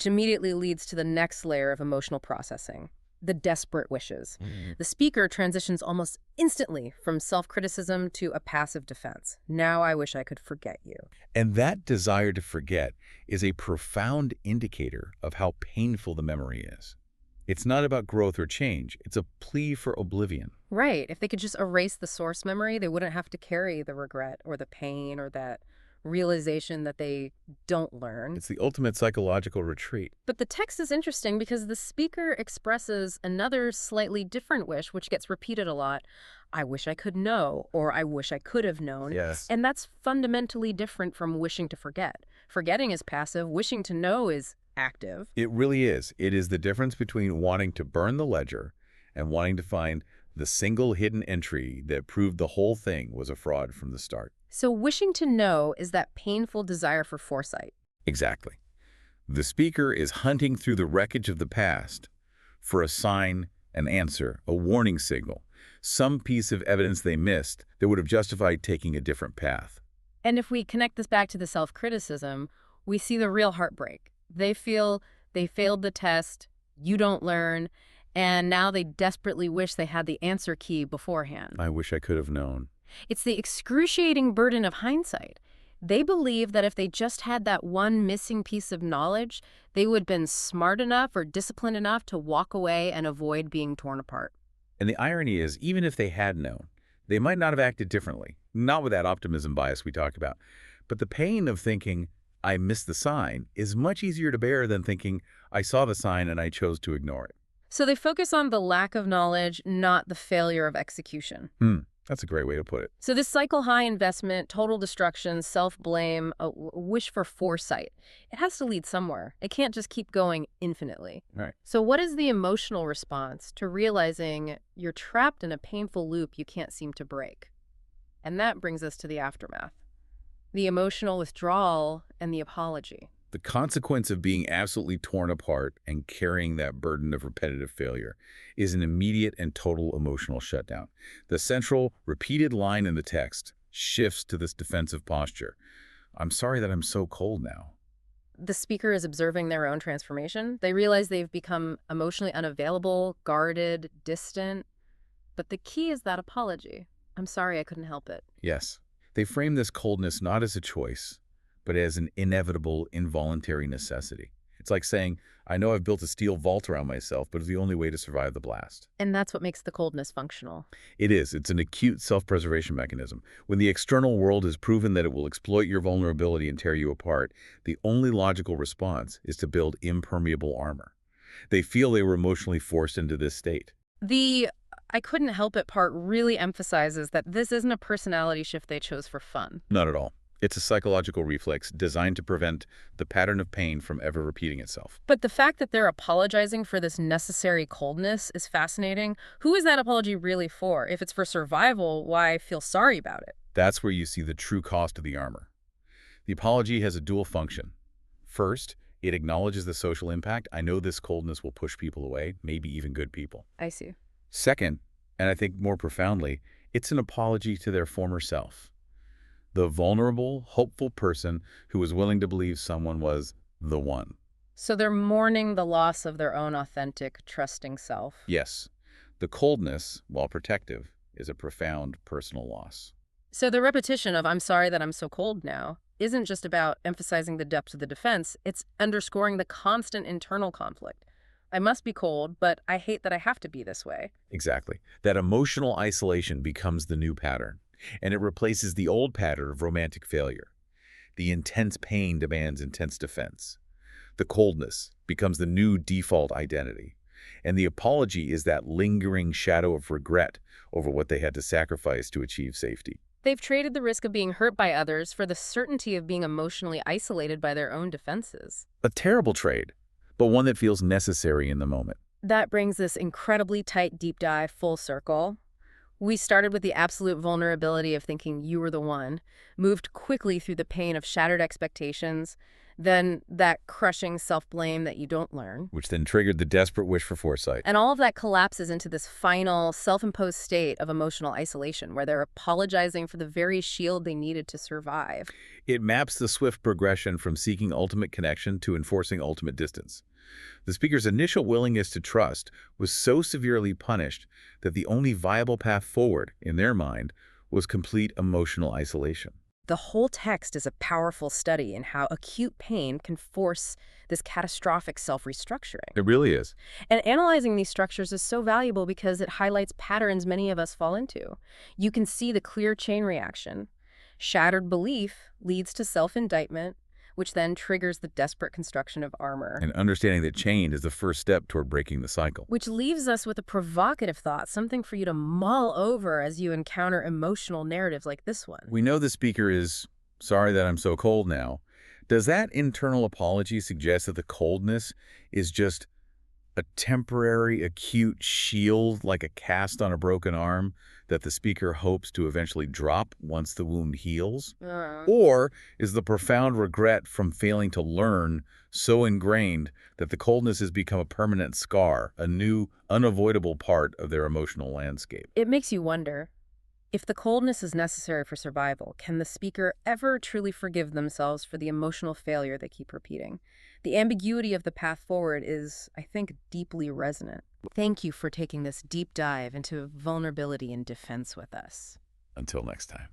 which immediately leads to the next layer of emotional processing, the desperate wishes. The speaker transitions almost instantly from self-criticism to a passive defense. Now I wish I could forget you. And that desire to forget is a profound indicator of how painful the memory is. It's not about growth or change. It's a plea for oblivion. Right. If they could just erase the source memory, they wouldn't have to carry the regret or the pain or that realization that they don't learn. It's the ultimate psychological retreat. But the text is interesting because the speaker expresses another slightly different wish, which gets repeated a lot. I wish I could know, or I wish I could have known. Yes. And that's fundamentally different from wishing to forget. Forgetting is passive. Wishing to know is active. It really is. It is the difference between wanting to burn the ledger and wanting to find the single hidden entry that proved the whole thing was a fraud from the start. So wishing to know is that painful desire for foresight. Exactly. The speaker is hunting through the wreckage of the past for a sign, an answer, a warning signal, some piece of evidence they missed that would have justified taking a different path. And if we connect this back to the self-criticism, we see the real heartbreak. They feel they failed the test, you don't learn, and now they desperately wish they had the answer key beforehand. I wish I could have known. It's the excruciating burden of hindsight. They believe that if they just had that one missing piece of knowledge, they would have been smart enough or disciplined enough to walk away and avoid being torn apart. And the irony is, even if they had known, they might not have acted differently, not with that optimism bias we talked about. But the pain of thinking, I missed the sign, is much easier to bear than thinking, I saw the sign and I chose to ignore it. So they focus on the lack of knowledge, not the failure of execution. That's a great way to put it. So this cycle high investment, total destruction, self-blame, a wish for foresight, it has to lead somewhere. It can't just keep going infinitely. Right. So what is the emotional response to realizing you're trapped in a painful loop you can't seem to break? And that brings us to the aftermath. The emotional withdrawal and the apology. The consequence of being absolutely torn apart and carrying that burden of repetitive failure is an immediate and total emotional shutdown. The central, repeated line in the text shifts to this defensive posture. I'm sorry that I'm so cold now. The speaker is observing their own transformation. They realize they've become emotionally unavailable, guarded, distant. But the key is that apology. I'm sorry I couldn't help it. Yes. They frame this coldness not as a choice, but as an inevitable, involuntary necessity. It's like saying, I know I've built a steel vault around myself, but it's the only way to survive the blast. And that's what makes the coldness functional. It is. It's an acute self-preservation mechanism. When the external world has proven that it will exploit your vulnerability and tear you apart, the only logical response is to build impermeable armor. They feel they were emotionally forced into this state. The I couldn't help it part really emphasizes that this isn't a personality shift they chose for fun. Not at all. It's a psychological reflex designed to prevent the pattern of pain from ever repeating itself. But the fact that they're apologizing for this necessary coldness is fascinating. Who is that apology really for? If it's for survival, why feel sorry about it? That's where you see the true cost of the armor. The apology has a dual function. First, it acknowledges the social impact. I know this coldness will push people away, maybe even good people. I see. Second, and I think more profoundly, it's an apology to their former self. The vulnerable, hopeful person who was willing to believe someone was the one. So they're mourning the loss of their own authentic, trusting self. Yes, the coldness, while protective, is a profound personal loss. So the repetition of I'm sorry that I'm so cold now isn't just about emphasizing the depth of the defense, it's underscoring the constant internal conflict. I must be cold, but I hate that I have to be this way. Exactly. That emotional isolation becomes the new pattern, and it replaces the old pattern of romantic failure. The intense pain demands intense defense. The coldness becomes the new default identity, and the apology is that lingering shadow of regret over what they had to sacrifice to achieve safety. They've traded the risk of being hurt by others for the certainty of being emotionally isolated by their own defenses. A terrible trade, but one that feels necessary in the moment. That brings this incredibly tight deep dive full circle. We started with the absolute vulnerability of thinking you were the one, moved quickly through the pain of shattered expectations, then that crushing self-blame that you don't learn. which then triggered the desperate wish for foresight. And all of that collapses into this final self-imposed state of emotional isolation where they're apologizing for the very shield they needed to survive. It maps the swift progression from seeking ultimate connection to enforcing ultimate distance. The speaker's initial willingness to trust was so severely punished that the only viable path forward, in their mind, was complete emotional isolation. The whole text is a powerful study in how acute pain can force this catastrophic self-restructuring. It really is. And analyzing these structures is so valuable because it highlights patterns many of us fall into. You can see the clear chain reaction. Shattered belief leads to self-indictment, which then triggers the desperate construction of armor. And understanding that chain is the first step toward breaking the cycle. Which leaves us with a provocative thought, something for you to mull over as you encounter emotional narratives like this one. We know the speaker is sorry that I'm so cold now. Does that internal apology suggest that the coldness is just a temporary, acute shield, like a cast on a broken arm, that the speaker hopes to eventually drop once the wound heals? Or is the profound regret from failing to learn so ingrained that the coldness has become a permanent scar, a new, unavoidable part of their emotional landscape? It makes you wonder, if the coldness is necessary for survival, can the speaker ever truly forgive themselves for the emotional failure they keep repeating? The ambiguity of the path forward is, I think, deeply resonant. Thank you for taking this deep dive into vulnerability and defense with us. Until next time.